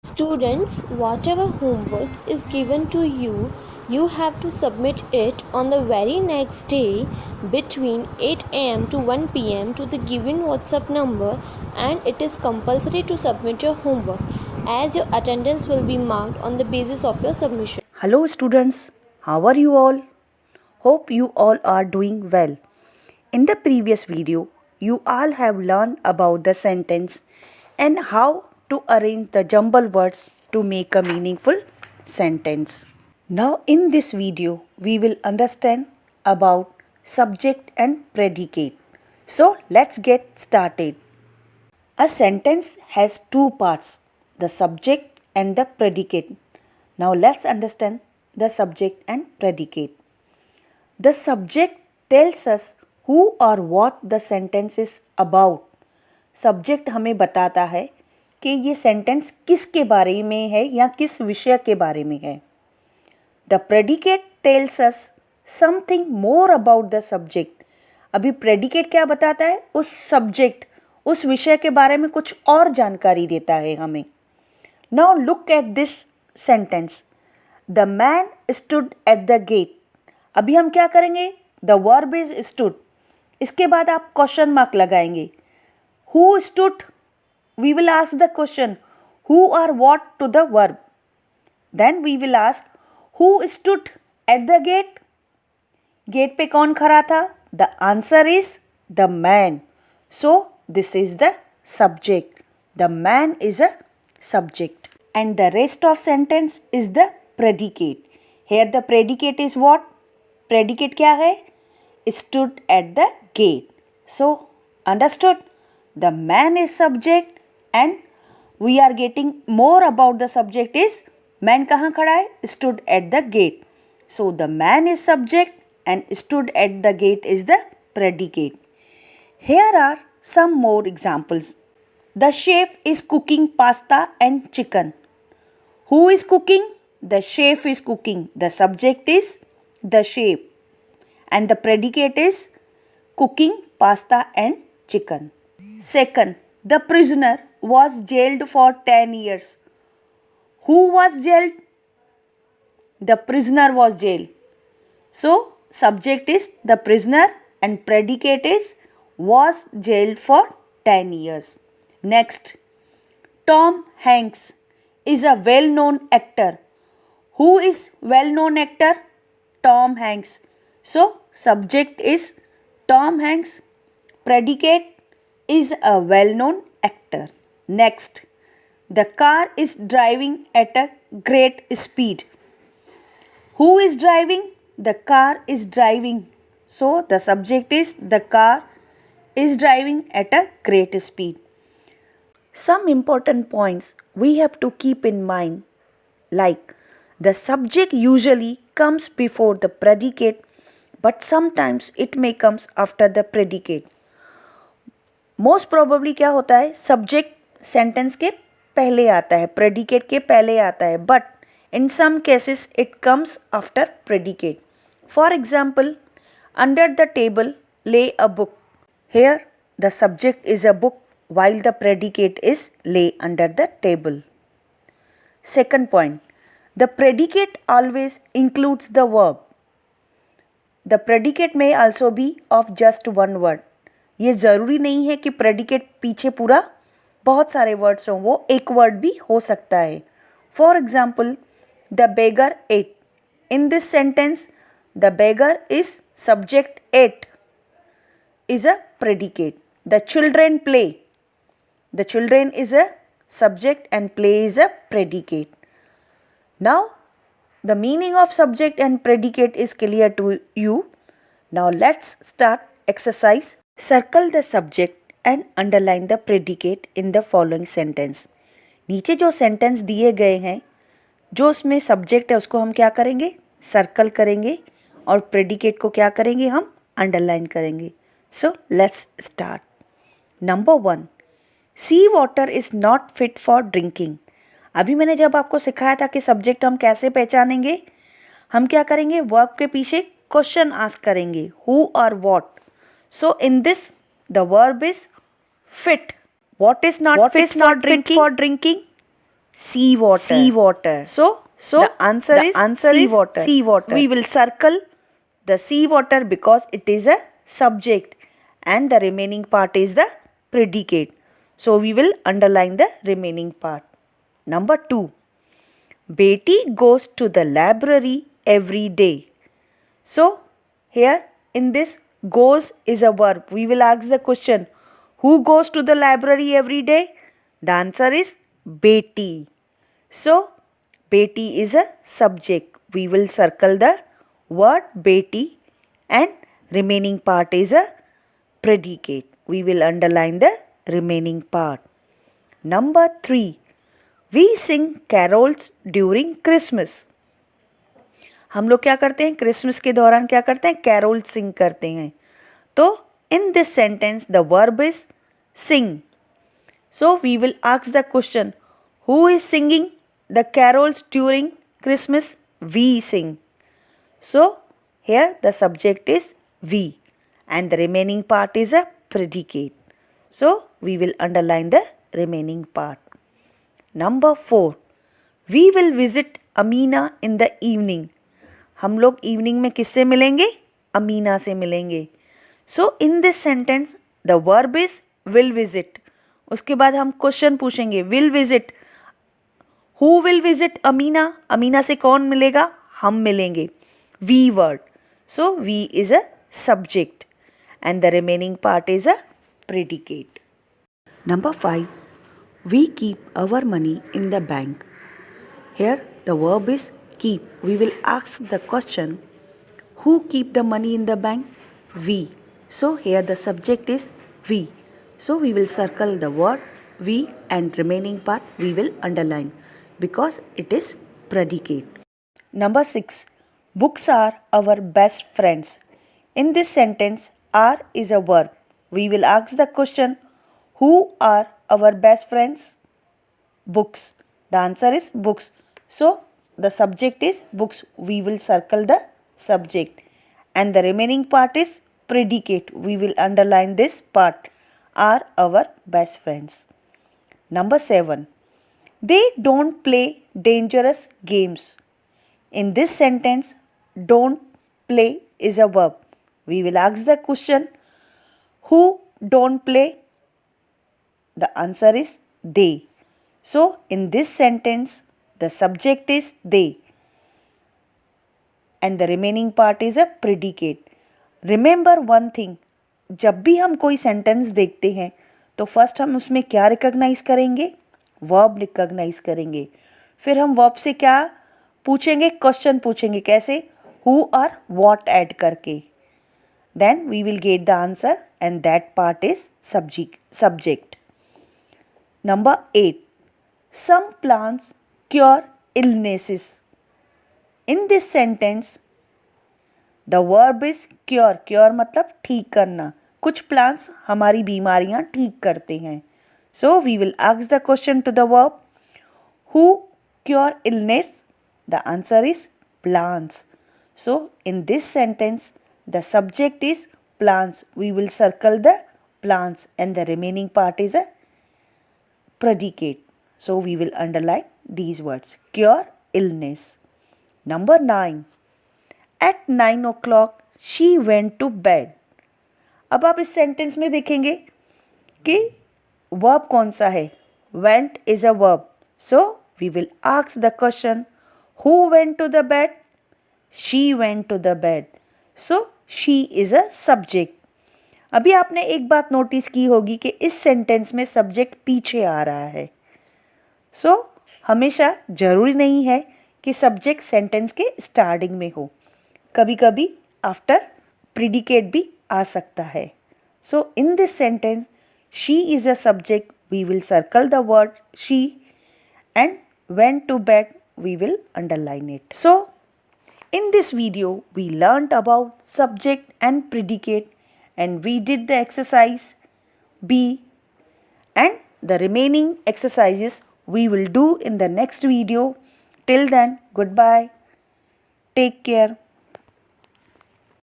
Students, whatever homework is given to you, you have to submit it on the very next day between 8 am to 1 pm to the given WhatsApp number, and it is compulsory to submit your homework as your attendance will be marked on the basis of your submission. Hello students, how are you all? Hope you all are doing well. In the previous video, you all have learned about the sentence and how to arrange the jumble words to make a meaningful sentence. Now in this video, we will understand about subject and predicate. So let's get started. A sentence has two parts, the subject and the predicate. Now let's understand the subject and predicate. The subject tells us who or what the sentence is about. Subject हमें बताता है कि ये sentence किसके बारे में है या किस विषय के बारे में है. The predicate tells us something more about the subject. अभी predicate क्या बताता है? उस subject, उस विषय के बारे में कुछ और जानकारी देता है हमें. Now look at this sentence. The man stood at the gate. अभी हम क्या करेंगे? The verb is stood. इसके बाद आप क्वेश्चन मार्क लगाएंगे. Who stood? We will ask the question who or what to the verb. Then we will ask who stood at the gate? Gate पे कौन खड़ा था? The answer is the man. So this is the subject. The man is a subject. And the rest of sentence is the predicate. Here the predicate is what? Predicate क्या है? Stood at the gate. So understood? The man is subject and we are getting more about the subject is man कहाँ खड़ा है? Stood at the gate. So the man is subject and stood at the gate is the predicate. Here are some more examples. The chef is cooking pasta and chicken. Who is cooking? The chef is cooking. The subject is the chef and the predicate is cooking pasta and chicken. Second, the prisoner was jailed for 10 years. Who was jailed? The prisoner was jailed. So, subject is the prisoner and predicate is was jailed for 10 years. Next, Tom Hanks is a well-known actor. Who is well-known actor? Tom Hanks. So, subject is Tom Hanks. Predicate is a well-known actor. Next, the car is driving at a great speed. Who is driving? The car is driving. So, the subject is the car is driving at a great speed. Some important points we have to keep in mind, like the subject usually comes before the predicate, but sometimes it may comes after the predicate. Most probably क्या होता है? Subject sentence के पहले आता है, predicate के पहले आता है, but in some cases it comes after predicate. For example, under the table lay a book. Here the subject is a book while the predicate is lay under the table. Second point, the predicate always includes the verb. The predicate may also be of just one word. ये ज़रूरी नहीं है कि predicate पीछे पूरा बहुत सारे words हों, वो एक वर्ड भी हो सकता है. For example, the beggar ate. In this sentence the beggar is subject, ate is a predicate. The children play. The children is a subject and play is a predicate. Now, the meaning of subject and predicate is clear to you. Now, let's start exercise. Circle the subject and underline the predicate in the following sentence. नीचे जो sentence दिए गए हैं, जो उसमें subject है उसको हम क्या करेंगे? सर्कल करेंगे और प्रेडिकेट को क्या करेंगे? हम अंडरलाइन करेंगे. So let's start. Number 1, sea water is not fit for drinking. अभी मैंने जब आपको सिखाया था कि सब्जेक्ट हम कैसे पहचानेंगे, हम क्या करेंगे? वर्ब के पीछे क्वेश्चन आस्क करेंगे, हु और what. So in this the verb is fit. What is not fit for drinking? sea water. Sea water. So the answer is sea water. Sea water. We will circle the sea water because it is a subject and the remaining part is the predicate. So we will underline the remaining part. Number 2. Betty goes to the library every day. So here in this goes is a verb. We will ask the question, who goes to the library every day? The answer is Betty. So Betty is a subject. We will circle the word Betty and remaining part is a predicate. We will underline the remaining part. Number 3. We sing carols during Christmas. हम लोग क्या करते हैं, Christmas के दौरान क्या करते हैं, कैरोल सिंग करते हैं. तो in this sentence the verb is sing. So we will ask the question, who is singing the carols during Christmas? We sing. So here the subject is we and the remaining part is a predicate. So we will underline the remaining part. Number 4. We will visit Amina in the evening. हम लोग evening में किससे मिलेंगे? अमीना से मिलेंगे. So in this sentence the verb is will visit. उसके बाद हम क्वेश्चन पूछेंगे, will visit. Who will visit Amina? Amina से कौन मिलेगा? हम मिलेंगे. We word. So we is a subject and the remaining part is a predicate. Number 5. We keep our money in the bank. Here the verb is keep. We will ask the question, who keep the money in the bank? We. So here the subject is we. So we will circle the word we and remaining part we will underline because it is predicate. Number 6. Books are our best friends. In this sentence, are is a verb. We will ask the question, who are our best friends? Books. The answer is books. So the subject is books. We will circle the subject and the remaining part is predicate. We will underline this part, are our best friends. Number 7. They don't play dangerous games. In this sentence, don't play is a verb. We will ask the question, who don't play? The answer is they. So in this sentence the subject is they and the remaining part is a predicate. Remember one thing, जब भी हम कोई sentence देखते हैं तो first हम उसमें क्या रिकॉग्नाइज करेंगे? वर्ब रिकॉग्नाइज करेंगे. फिर हम वर्ब से क्या पूछेंगे? क्वेश्चन पूछेंगे. कैसे? हु और व्हाट ऐड करके. Then we will get the answer and that part is subject. Number 8. Some plants cure illnesses. In this sentence the verb is cure. Cure मतलब ठीक करना. कुछ plants हमारी बीमारियां ठीक करते हैं. So we will ask the question to the verb, who cure illness? The answer is plants. So in this sentence the subject is plants. We will circle the plants and the remaining part is a predicate. So we will underline these words, cure illness. Number 9. At 9 o'clock she went to bed. अब आप इस sentence में देखेंगे कि verb कौन सा है? Went is a verb. So we will ask the question, who went to the bed? She went to the bed. So she is a subject. अभी आपने एक बात नोटिस की होगी कि इस सेंटेंस में सब्जेक्ट पीछे आ रहा है. सो हमेशा ज़रूरी नहीं है कि सब्जेक्ट सेंटेंस के स्टार्टिंग में हो. कभी कभी आफ्टर प्रिडिकेट भी आ सकता है. So in this sentence she is a subject. We will circle the word she and went to bed we will underline it. So in this video we learnt about subject and predicate and we did the exercise B and the remaining exercises we will do in the next video. Till then, goodbye. Take care.